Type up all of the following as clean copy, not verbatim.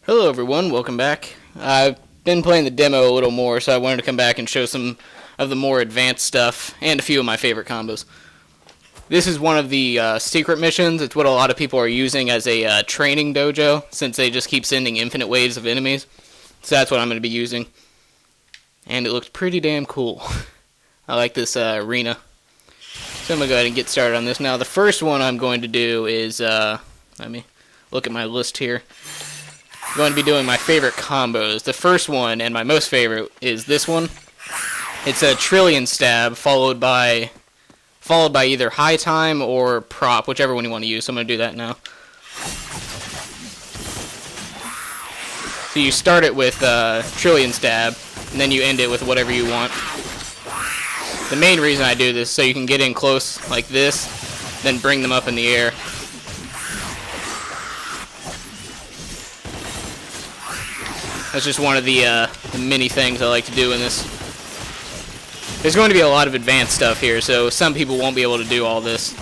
Hello everyone, welcome back. I've been playing the demo a little more, so I wanted to come back and show some of the more advanced stuff and a few of my favorite combos. This is one of the secret missions. It's what a lot of people are using as a training dojo, since they just keep sending infinite waves of enemies. So that's what I'm going to be using. And it looks pretty damn cool. I like this arena. So I'm going to go ahead and get started on this. Now the first one I'm going to do is, let me look at my list here. I'm going to be doing my favorite combos. The first one, and my most favorite, is this one. It's a trillion stab, followed by either high time or prop, whichever one you want to use. So I'm going to do that now. So you start it with trillion stab, and then you end it with whatever you want. The main reason I do this is so you can get in close like this, then bring them up in the air. That's just one of the many things I like to do in this. There's going to be a lot of advanced stuff here, so some people won't be able to do all this.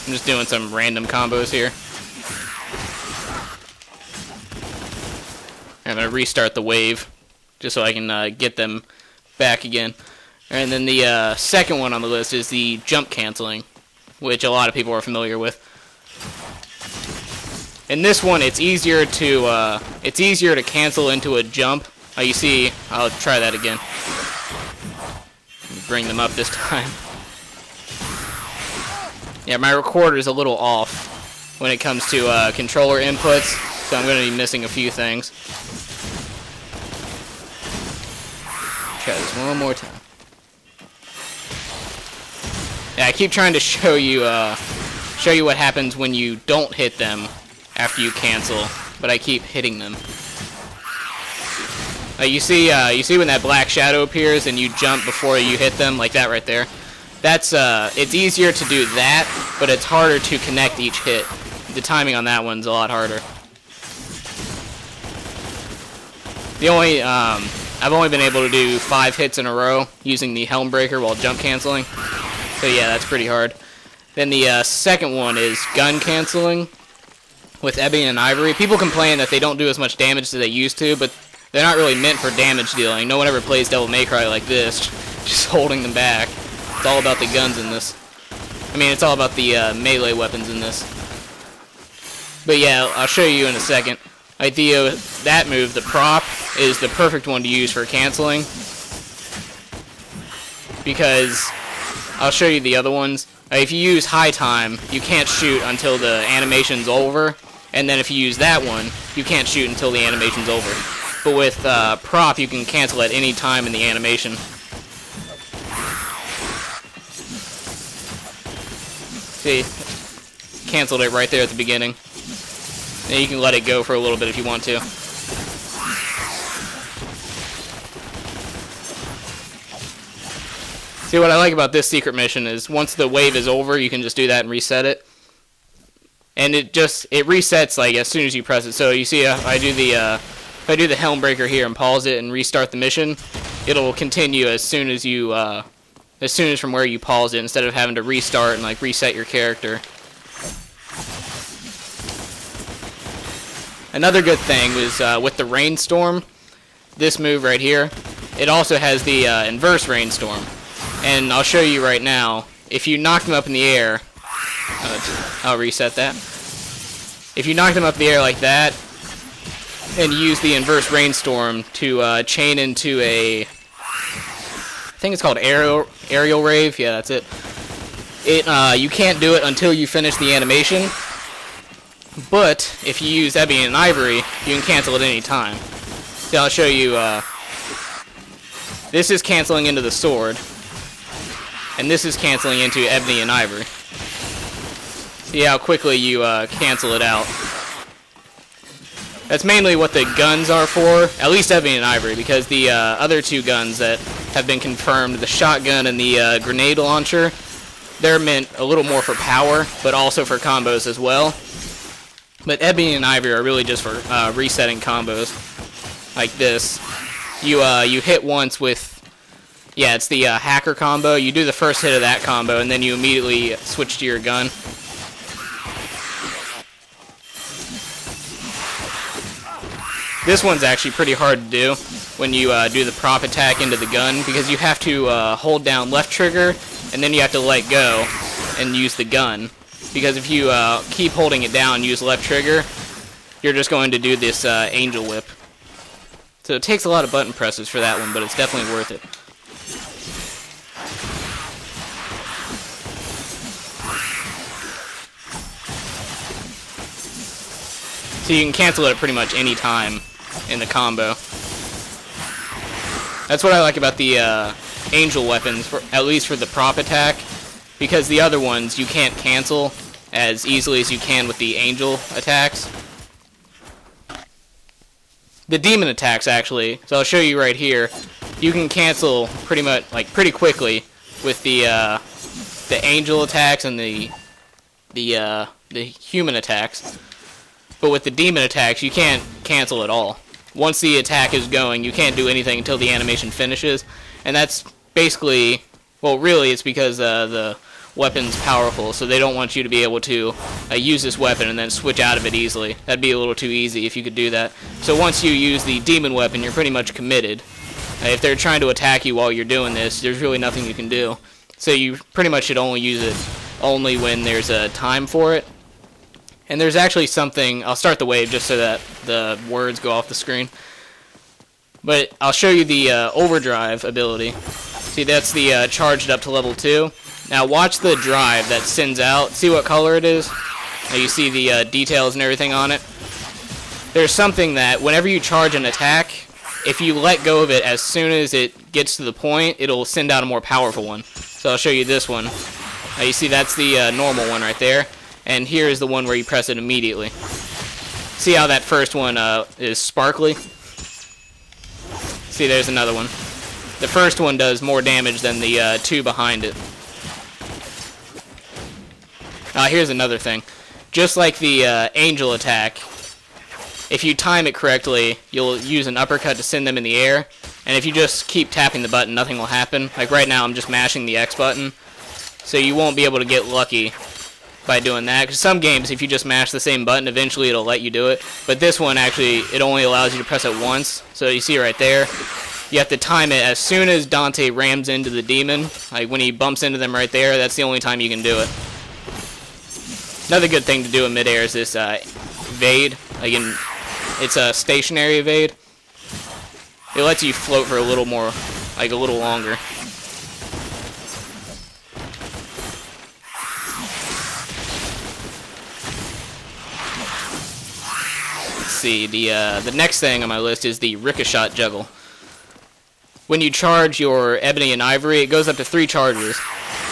I'm just doing some random combos here. I'm going to restart the wave, just so I can get them back again. And then the second one on the list is the jump canceling, which a lot of people are familiar with. In this one, it's easier to cancel into a jump. You see, I'll try that again. Bring them up this time. Yeah, my recorder is a little off when it comes to controller inputs, so I'm going to be missing a few things. Try this one more time. Yeah, I keep trying to show you what happens when you don't hit them after you cancel, but I keep hitting them. You see when that black shadow appears and you jump before you hit them, like that right there. That's it's easier to do that, but it's harder to connect each hit. The timing on that one's a lot harder. I've only been able to do 5 hits in a row using the helm breaker while jump canceling. So yeah, that's pretty hard. Then the second one is gun canceling with Evasion and Ivory. People complain that they don't do as much damage as they used to, but they're not really meant for damage dealing. No one ever plays Devil May Cry like this, just holding them back. It's all about the guns in this. I mean, it's all about the melee weapons in this. But yeah, I'll show you in a second. That move, the prop, is the perfect one to use for canceling, because I'll show you the other ones. If you use high time, you can't shoot until the animation's over, and then if you use that one, you can't shoot until the animation's over. But with prop, you can cancel at any time in the animation. See, canceled it right there at the beginning. And you can let it go for a little bit if you want to. See, what I like about this secret mission is once the wave is over, you can just do that and reset it. And it resets like as soon as you press it. So you see, if I do the helm breaker here and pause it and restart the mission, it'll continue as soon as from where you pause it, instead of having to restart and like reset your character. Another good thing was with the rainstorm, this move right here, it also has the inverse rainstorm. And I'll show you right now, if you knock them up in the air, I'll reset that. If you knock them up in the air like that, and use the inverse rainstorm to chain into I think it's called aerial rave, yeah, that's it. You can't do it until you finish the animation, but if you use Evasion and Ivory, you can cancel at any time. So I'll show you, this is canceling into the sword, and this is canceling into Evasion and Ivory. See how quickly you cancel it out. That's mainly what the guns are for, at least Evasion and Ivory, because the other two guns that have been confirmed, the shotgun and the grenade launcher, they're meant a little more for power, but also for combos as well. But Evasion and Ivory are really just for resetting combos, like this. You hit once with, yeah, it's the hacker combo. You do the first hit of that combo, and then you immediately switch to your gun. This one's actually pretty hard to do when you do the prop attack into the gun, because you have to hold down left trigger, and then you have to let go and use the gun. Because if you keep holding it down and use left trigger, you're just going to do this angel whip. So it takes a lot of button presses for that one, but it's definitely worth it. So you can cancel it at pretty much any time in the combo. That's what I like about the angel weapons, at least for the prop attack, because the other ones you can't cancel as easily as you can with the angel attacks. The demon attacks, actually, so I'll show you right here, you can cancel pretty much, like, pretty quickly with the angel attacks and the human attacks. But with the demon attacks, you can't cancel at all. Once the attack is going, you can't do anything until the animation finishes. And that's basically, well, really, it's because the weapon's powerful, so they don't want you to be able to use this weapon and then switch out of it easily. That'd be a little too easy if you could do that. So once you use the demon weapon, you're pretty much committed. If they're trying to attack you while you're doing this, there's really nothing you can do. So you pretty much should only use it only when there's a time for it. And there's actually something, I'll start the wave just so that the words go off the screen. But I'll show you the overdrive ability. See, that's the charged up to level 2. Now watch the drive that sends out. See what color it is? Now you see the details and everything on it. There's something that whenever you charge an attack, if you let go of it as soon as it gets to the point, it'll send out a more powerful one. So I'll show you this one. Now you see that's the normal one right there. And here is the one where you press it immediately. See how that first one is sparkly? See, there's another one. The first one does more damage than the two behind it. Here's another thing. Just like the angel attack, if you time it correctly, you'll use an uppercut to send them in the air. And if you just keep tapping the button, nothing will happen. Like right now, I'm just mashing the X button. So you won't be able to get lucky by doing that, because some games, if you just mash the same button, eventually it'll let you do it. But this one, actually, it only allows you to press it once. So you see right there, you have to time it as soon as Dante rams into the demon. Like when he bumps into them right there, that's the only time you can do it. Another good thing to do in midair is this evade. Again, it's a stationary evade. It lets you float for a little more, like a little longer. See, the next thing on my list is the Ricochet juggle. When you charge your ebony and ivory, it goes up to 3 charges,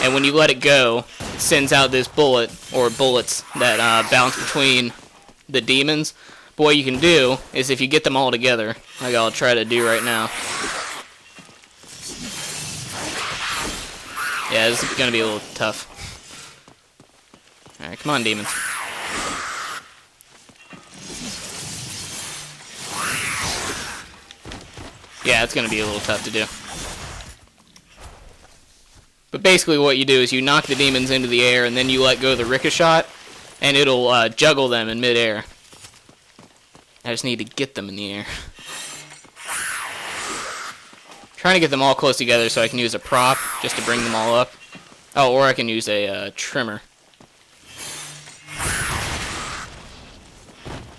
and when you let it go, it sends out this bullet, or bullets, that bounce between the demons. But what you can do is if you get them all together, like I'll try to do right now. Yeah, this is gonna be a little tough. Alright, come on, demons. Yeah, it's going to be a little tough to do. But basically what you do is you knock the demons into the air, and then you let go of the Ricochet, and it'll juggle them in midair. I just need to get them in the air. Trying to get them all close together so I can use a prop just to bring them all up. Oh, or I can use a trimmer.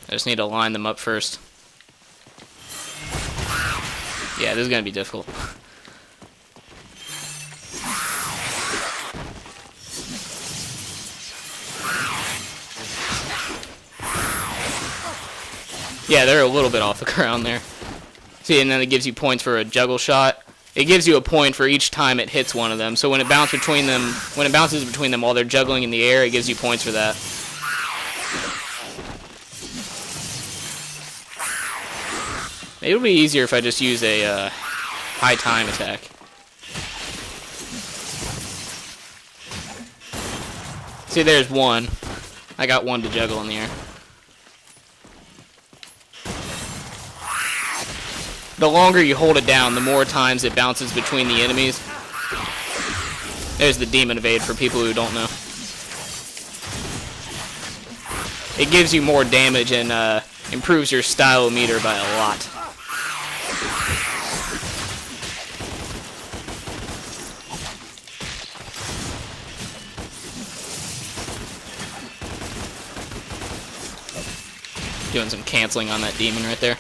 I just need to line them up first. Yeah, this is going to be difficult. Yeah, they're a little bit off the ground there. See, and then it gives you points for a juggle shot. It gives you a point for each time it hits one of them. So when it bounces between them while they're juggling in the air, it gives you points for that. Maybe it'll be easier if I just use a high time attack. See, there's one. I got one to juggle in the air. The longer you hold it down, the more times it bounces between the enemies. There's the demon evade for people who don't know. It gives you more damage and improves your style meter by a lot. Doing some canceling on that demon right there.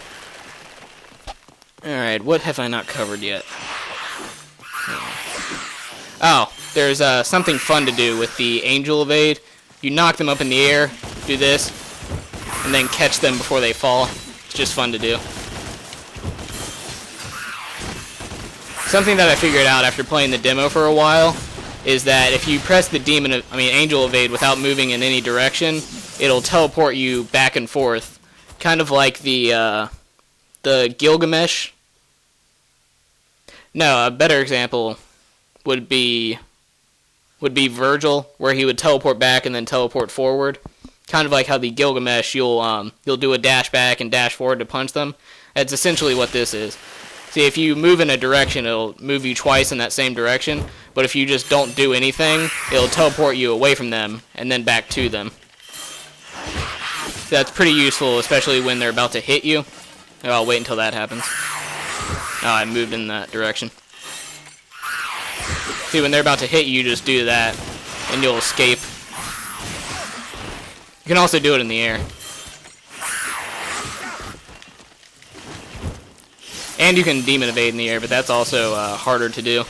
Alright, what have I not covered yet? Oh, there's something fun to do with the angel evade. You knock them up in the air, do this, and then catch them before they fall. It's just fun to do. Something that I figured out after playing the demo for a while is that if you press the angel evade without moving in any direction, it'll teleport you back and forth. Kind of like the Gilgamesh. No, a better example would be Virgil, where he would teleport back and then teleport forward. Kind of like how the Gilgamesh, you'll do a dash back and dash forward to punch them. That's essentially what this is. See, if you move in a direction, it'll move you twice in that same direction. But if you just don't do anything, it'll teleport you away from them and then back to them. That's pretty useful, especially when they're about to hit you. I'll wait until that happens. Oh, I moved in that direction. See, when they're about to hit you, just do that, and you'll escape. You can also do it in the air. And you can demon evade in the air, but that's also harder to do.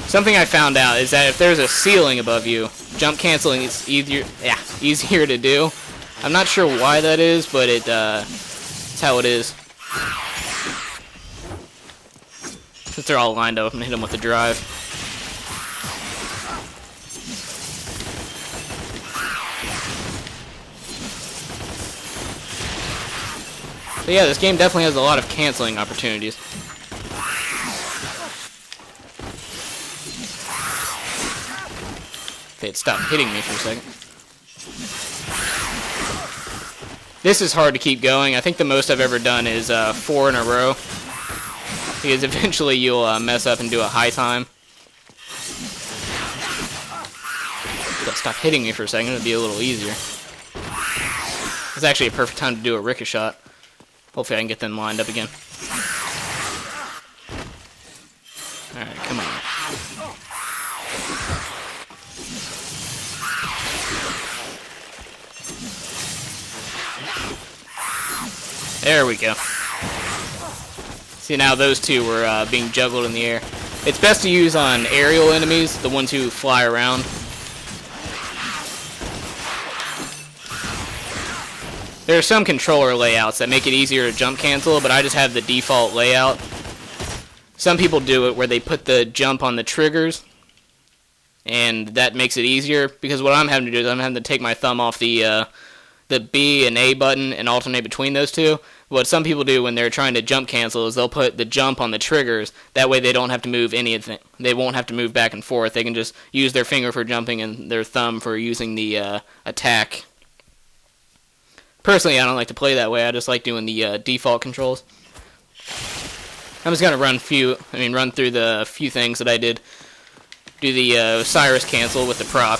Something I found out is that if there's a ceiling above you, jump canceling is easier to do. I'm not sure why that is, but it's how it is. Since they're all lined up, I'm gonna hit them with the drive. So yeah, this game definitely has a lot of canceling opportunities. They'd stop hitting me for a second. This is hard to keep going. I think the most I've ever done is 4 in a row. Because eventually you'll mess up and do a high time. They'll stop hitting me for a second. It'll be a little easier. It's actually a perfect time to do a Ricochet. Hopefully I can get them lined up again. Alright, come on. There we go. See, now those two were being juggled in the air. It's best to use on aerial enemies, the ones who fly around. There are some controller layouts that make it easier to jump cancel, but I just have the default layout. Some people do it where they put the jump on the triggers, and that makes it easier, because what I'm having to do is I'm having to take my thumb off the B and A button and alternate between those two. What some people do when they're trying to jump cancel is they'll put the jump on the triggers. That way they don't have to move anything. They won't have to move back and forth. They can just use their finger for jumping and their thumb for using the attack. Personally, I don't like to play that way. I just like doing the default controls. I'm just gonna run through the few things that I did. Do the Osiris cancel with the prop,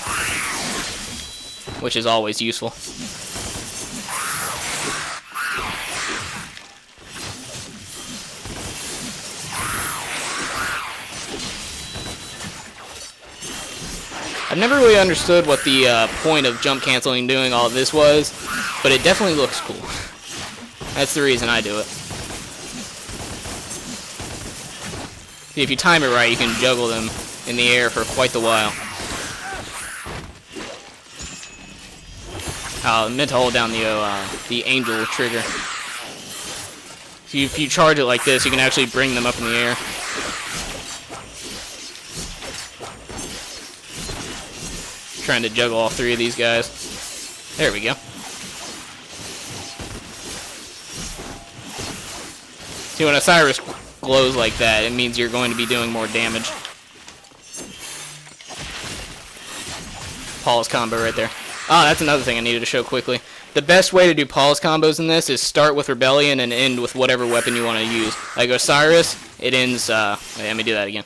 which is always useful. I've never really understood what the point of jump canceling doing all of this was, but it definitely looks cool. That's the reason I do it. See, if you time it right, you can juggle them in the air for quite the while. I meant to hold down the angel trigger. So if you charge it like this, you can actually bring them up in the air. Trying to juggle all 3 of these guys. There we go. See, when Osiris glows like that, it means you're going to be doing more damage. Paul's combo right there. Ah, that's another thing I needed to show quickly. The best way to do Paul's combos in this is start with Rebellion and end with whatever weapon you want to use. Like Osiris, it ends... wait, let me do that again.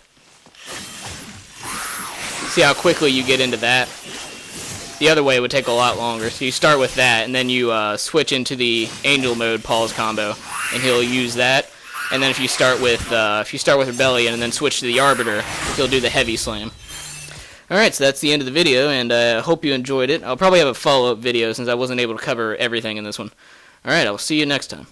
See how quickly you get into that? The other way would take a lot longer. So you start with that, and then you switch into the Angel mode Paul's combo, and he'll use that. And then if you start with Rebellion and then switch to the Arbiter, he'll do the heavy slam. Alright, so that's the end of the video, and I hope you enjoyed it. I'll probably have a follow-up video since I wasn't able to cover everything in this one. Alright, I'll see you next time.